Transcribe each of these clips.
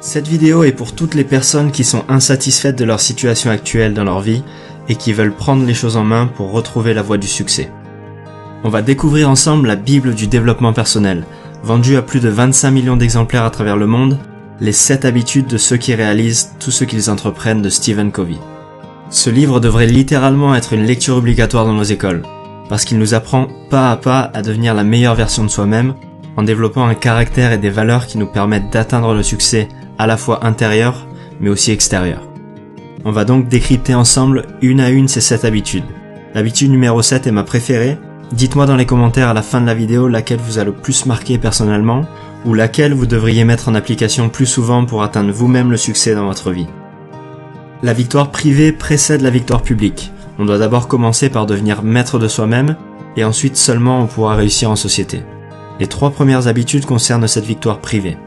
Cette vidéo est pour toutes les personnes qui sont insatisfaites de leur situation actuelle dans leur vie et qui veulent prendre les choses en main pour retrouver la voie du succès. On va découvrir ensemble la Bible du développement personnel, vendue à plus de 25 millions d'exemplaires à travers le monde, les 7 habitudes de ceux qui réalisent tout ce qu'ils entreprennent de Stephen Covey. Ce livre devrait littéralement être une lecture obligatoire dans nos écoles, parce qu'il nous apprend pas à pas à devenir la meilleure version de soi-même, en développant un caractère et des valeurs qui nous permettent d'atteindre le succès à la fois intérieur, mais aussi extérieur. On va donc décrypter ensemble une à une ces 7 habitudes. L'habitude numéro 7 est ma préférée. Dites-moi dans les commentaires à la fin de la vidéo laquelle vous a le plus marqué personnellement, ou laquelle vous devriez mettre en application plus souvent pour atteindre vous-même le succès dans votre vie. La victoire privée précède la victoire publique. On doit d'abord commencer par devenir maître de soi-même, et ensuite seulement on pourra réussir en société. Les 3 premières habitudes concernent cette victoire privée.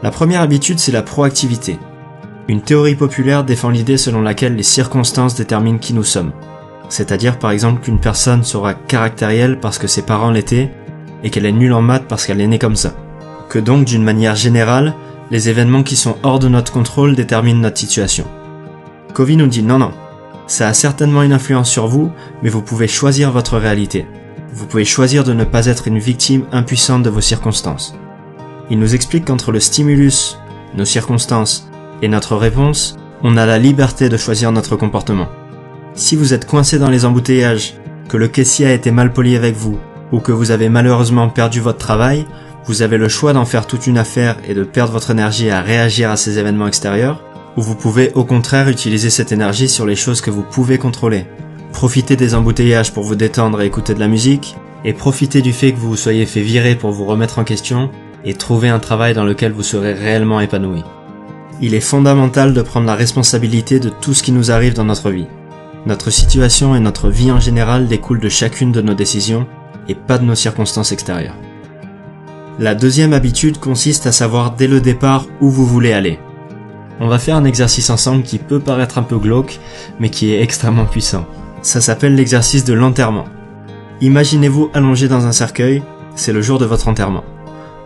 La première habitude, c'est la proactivité. Une théorie populaire défend l'idée selon laquelle les circonstances déterminent qui nous sommes. C'est-à-dire par exemple qu'une personne sera caractérielle parce que ses parents l'étaient, et qu'elle est nulle en maths parce qu'elle est née comme ça. Que donc, d'une manière générale, les événements qui sont hors de notre contrôle déterminent notre situation. Covey nous dit non, ça a certainement une influence sur vous, mais vous pouvez choisir votre réalité. Vous pouvez choisir de ne pas être une victime impuissante de vos circonstances. Il nous explique qu'entre le stimulus, nos circonstances, et notre réponse, on a la liberté de choisir notre comportement. Si vous êtes coincé dans les embouteillages, que le caissier a été mal poli avec vous, ou que vous avez malheureusement perdu votre travail, vous avez le choix d'en faire toute une affaire et de perdre votre énergie à réagir à ces événements extérieurs, ou vous pouvez au contraire utiliser cette énergie sur les choses que vous pouvez contrôler. Profitez des embouteillages pour vous détendre et écouter de la musique, et profitez du fait que vous vous soyez fait virer pour vous remettre en question, et trouver un travail dans lequel vous serez réellement épanoui. Il est fondamental de prendre la responsabilité de tout ce qui nous arrive dans notre vie. Notre situation et notre vie en général découlent de chacune de nos décisions, et pas de nos circonstances extérieures. La deuxième habitude consiste à savoir dès le départ où vous voulez aller. On va faire un exercice ensemble qui peut paraître un peu glauque, mais qui est extrêmement puissant. Ça s'appelle l'exercice de l'enterrement. Imaginez-vous allongé dans un cercueil, c'est le jour de votre enterrement.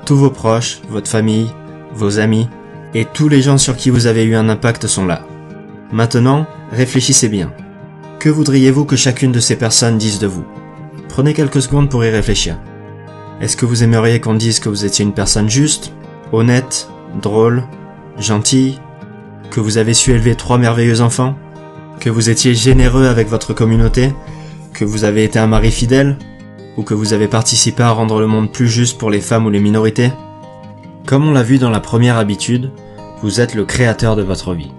Tous vos proches, votre famille, vos amis, et tous les gens sur qui vous avez eu un impact sont là. Maintenant, réfléchissez bien. Que voudriez-vous que chacune de ces personnes dise de vous ? Prenez quelques secondes pour y réfléchir. Est-ce que vous aimeriez qu'on dise que vous étiez une personne juste, honnête, drôle, gentille, que vous avez su élever 3 merveilleux enfants, que vous étiez généreux avec votre communauté, que vous avez été un mari fidèle, ou que vous avez participé à rendre le monde plus juste pour les femmes ou les minorités ? Comme on l'a vu dans la première habitude, vous êtes le créateur de votre vie.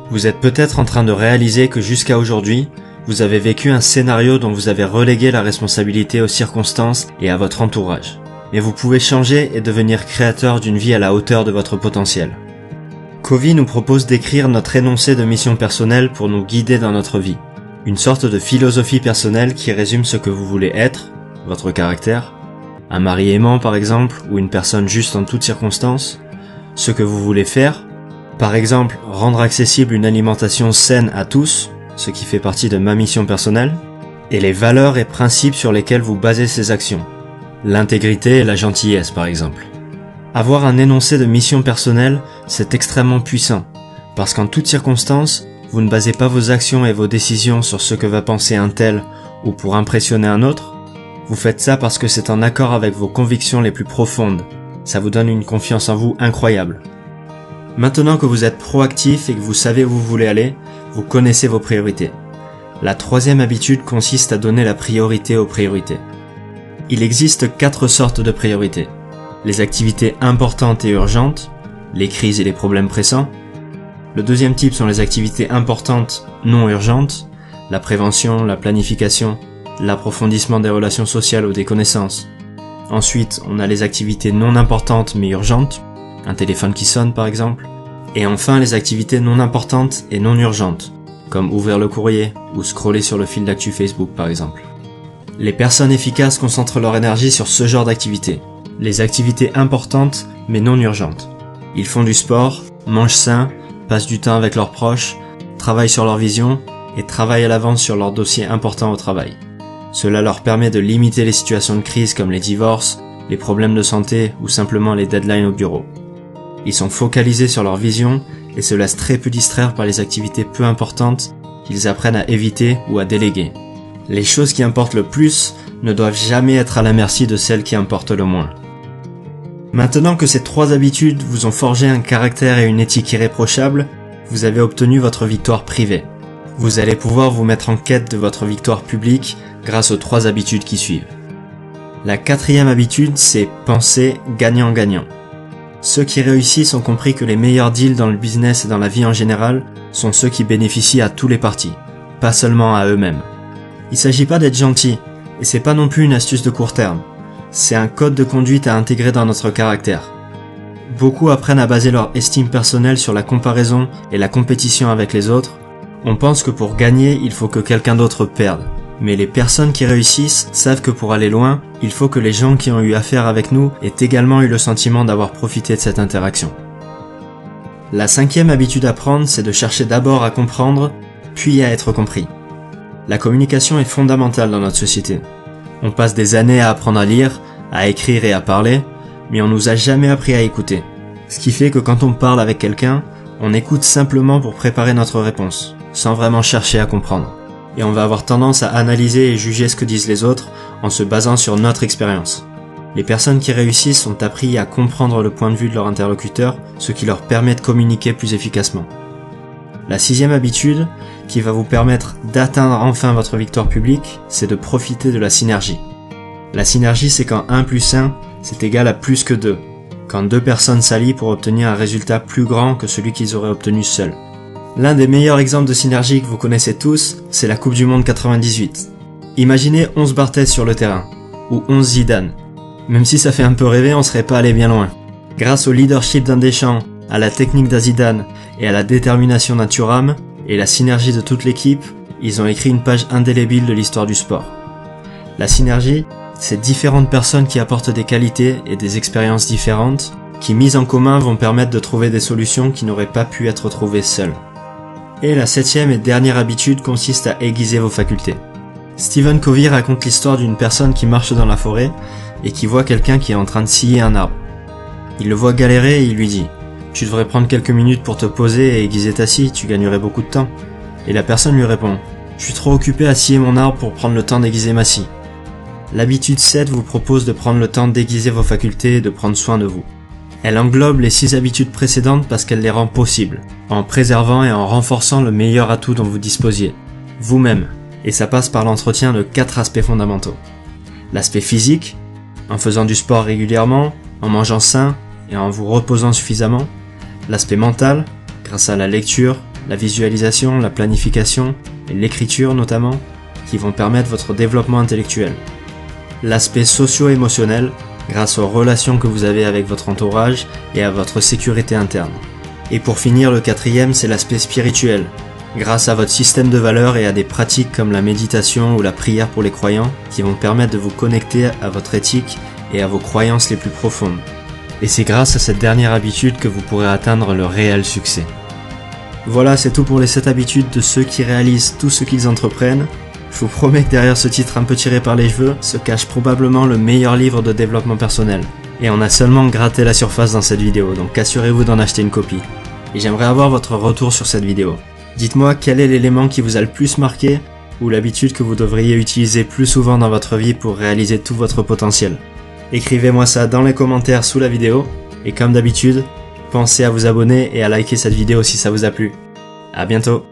Vous êtes peut-être en train de réaliser que jusqu'à aujourd'hui, vous avez vécu un scénario dont vous avez relégué la responsabilité aux circonstances et à votre entourage. Mais vous pouvez changer et devenir créateur d'une vie à la hauteur de votre potentiel. Covey nous propose d'écrire notre énoncé de mission personnelle pour nous guider dans notre vie. Une sorte de philosophie personnelle qui résume ce que vous voulez être, votre caractère, un mari aimant par exemple, ou une personne juste en toutes circonstances, ce que vous voulez faire, par exemple rendre accessible une alimentation saine à tous, ce qui fait partie de ma mission personnelle, et les valeurs et principes sur lesquels vous basez ces actions, l'intégrité et la gentillesse par exemple. Avoir un énoncé de mission personnelle, c'est extrêmement puissant, parce qu'en toutes circonstances, vous ne basez pas vos actions et vos décisions sur ce que va penser un tel ou pour impressionner un autre. Vous faites ça parce que c'est en accord avec vos convictions les plus profondes. Ça vous donne une confiance en vous incroyable. Maintenant que vous êtes proactif et que vous savez où vous voulez aller, vous connaissez vos priorités. La troisième habitude consiste à donner la priorité aux priorités. Il existe 4 sortes de priorités. Les activités importantes et urgentes, les crises et les problèmes pressants. Le deuxième type sont les activités importantes non urgentes, la prévention, la planification, l'approfondissement des relations sociales ou des connaissances. Ensuite, on a les activités non importantes mais urgentes, un téléphone qui sonne par exemple. Et enfin, les activités non importantes et non urgentes, comme ouvrir le courrier ou scroller sur le fil d'actu Facebook par exemple. Les personnes efficaces concentrent leur énergie sur ce genre d'activités, les activités importantes mais non urgentes. Ils font du sport, mangent sain, passent du temps avec leurs proches, travaillent sur leur vision et travaillent à l'avance sur leurs dossiers importants au travail. Cela leur permet de limiter les situations de crise comme les divorces, les problèmes de santé ou simplement les deadlines au bureau. Ils sont focalisés sur leur vision et se laissent très peu distraire par les activités peu importantes qu'ils apprennent à éviter ou à déléguer. Les choses qui importent le plus ne doivent jamais être à la merci de celles qui importent le moins. Maintenant que ces 3 habitudes vous ont forgé un caractère et une éthique irréprochables, vous avez obtenu votre victoire privée. Vous allez pouvoir vous mettre en quête de votre victoire publique grâce aux 3 habitudes qui suivent. La 4e habitude, c'est penser gagnant-gagnant. Ceux qui réussissent ont compris que les meilleurs deals dans le business et dans la vie en général sont ceux qui bénéficient à tous les partis, pas seulement à eux-mêmes. Il s'agit pas d'être gentil, et c'est pas non plus une astuce de court terme. C'est un code de conduite à intégrer dans notre caractère. Beaucoup apprennent à baser leur estime personnelle sur la comparaison et la compétition avec les autres. On pense que pour gagner, il faut que quelqu'un d'autre perde. Mais les personnes qui réussissent savent que pour aller loin, il faut que les gens qui ont eu affaire avec nous aient également eu le sentiment d'avoir profité de cette interaction. La 5e habitude à prendre, c'est de chercher d'abord à comprendre, puis à être compris. La communication est fondamentale dans notre société. On passe des années à apprendre à lire, à écrire et à parler, mais on nous a jamais appris à écouter. Ce qui fait que quand on parle avec quelqu'un, on écoute simplement pour préparer notre réponse, sans vraiment chercher à comprendre. Et on va avoir tendance à analyser et juger ce que disent les autres en se basant sur notre expérience. Les personnes qui réussissent ont appris à comprendre le point de vue de leur interlocuteur, ce qui leur permet de communiquer plus efficacement. La 6e habitude, qui va vous permettre d'atteindre enfin votre victoire publique, c'est de profiter de la synergie. La synergie, c'est quand 1 plus 1, c'est égal à plus que 2. Quand 2 personnes s'allient pour obtenir un résultat plus grand que celui qu'ils auraient obtenu seuls. L'un des meilleurs exemples de synergie que vous connaissez tous, c'est la Coupe du Monde 98. Imaginez 11 Barthez sur le terrain, ou 11 Zidane. Même si ça fait un peu rêver, on serait pas allé bien loin. Grâce au leadership d'un Deschamps, à la technique d'un Zidane et à la détermination d'un Thuram, et la synergie de toute l'équipe, ils ont écrit une page indélébile de l'histoire du sport. La synergie, c'est différentes personnes qui apportent des qualités et des expériences différentes, qui mises en commun vont permettre de trouver des solutions qui n'auraient pas pu être trouvées seules. Et la 7e et dernière habitude consiste à aiguiser vos facultés. Stephen Covey raconte l'histoire d'une personne qui marche dans la forêt et qui voit quelqu'un qui est en train de scier un arbre. Il le voit galérer et il lui dit « Tu devrais prendre quelques minutes pour te poser et aiguiser ta scie, tu gagnerais beaucoup de temps. » Et la personne lui répond « Je suis trop occupé à scier mon arbre pour prendre le temps d'aiguiser ma scie. » L'habitude 7 vous propose de prendre le temps d'aiguiser vos facultés et de prendre soin de vous. Elle englobe les 6 habitudes précédentes parce qu'elle les rend possibles, en préservant et en renforçant le meilleur atout dont vous disposiez, vous-même, et ça passe par l'entretien de 4 aspects fondamentaux. L'aspect physique, en faisant du sport régulièrement, en mangeant sain et en vous reposant suffisamment. L'aspect mental, grâce à la lecture, la visualisation, la planification et l'écriture notamment, qui vont permettre votre développement intellectuel. L'aspect socio-émotionnel, grâce aux relations que vous avez avec votre entourage et à votre sécurité interne. Et pour finir, le 4e, c'est l'aspect spirituel, grâce à votre système de valeurs et à des pratiques comme la méditation ou la prière pour les croyants, qui vont permettre de vous connecter à votre éthique et à vos croyances les plus profondes. Et c'est grâce à cette dernière habitude que vous pourrez atteindre le réel succès. Voilà, c'est tout pour les 7 habitudes de ceux qui réalisent tout ce qu'ils entreprennent. Je vous promets que derrière ce titre un peu tiré par les cheveux se cache probablement le meilleur livre de développement personnel. Et on a seulement gratté la surface dans cette vidéo, donc assurez-vous d'en acheter une copie. Et j'aimerais avoir votre retour sur cette vidéo. Dites-moi quel est l'élément qui vous a le plus marqué ou l'habitude que vous devriez utiliser plus souvent dans votre vie pour réaliser tout votre potentiel. Écrivez-moi ça dans les commentaires sous la vidéo, et comme d'habitude, pensez à vous abonner et à liker cette vidéo si ça vous a plu. À bientôt.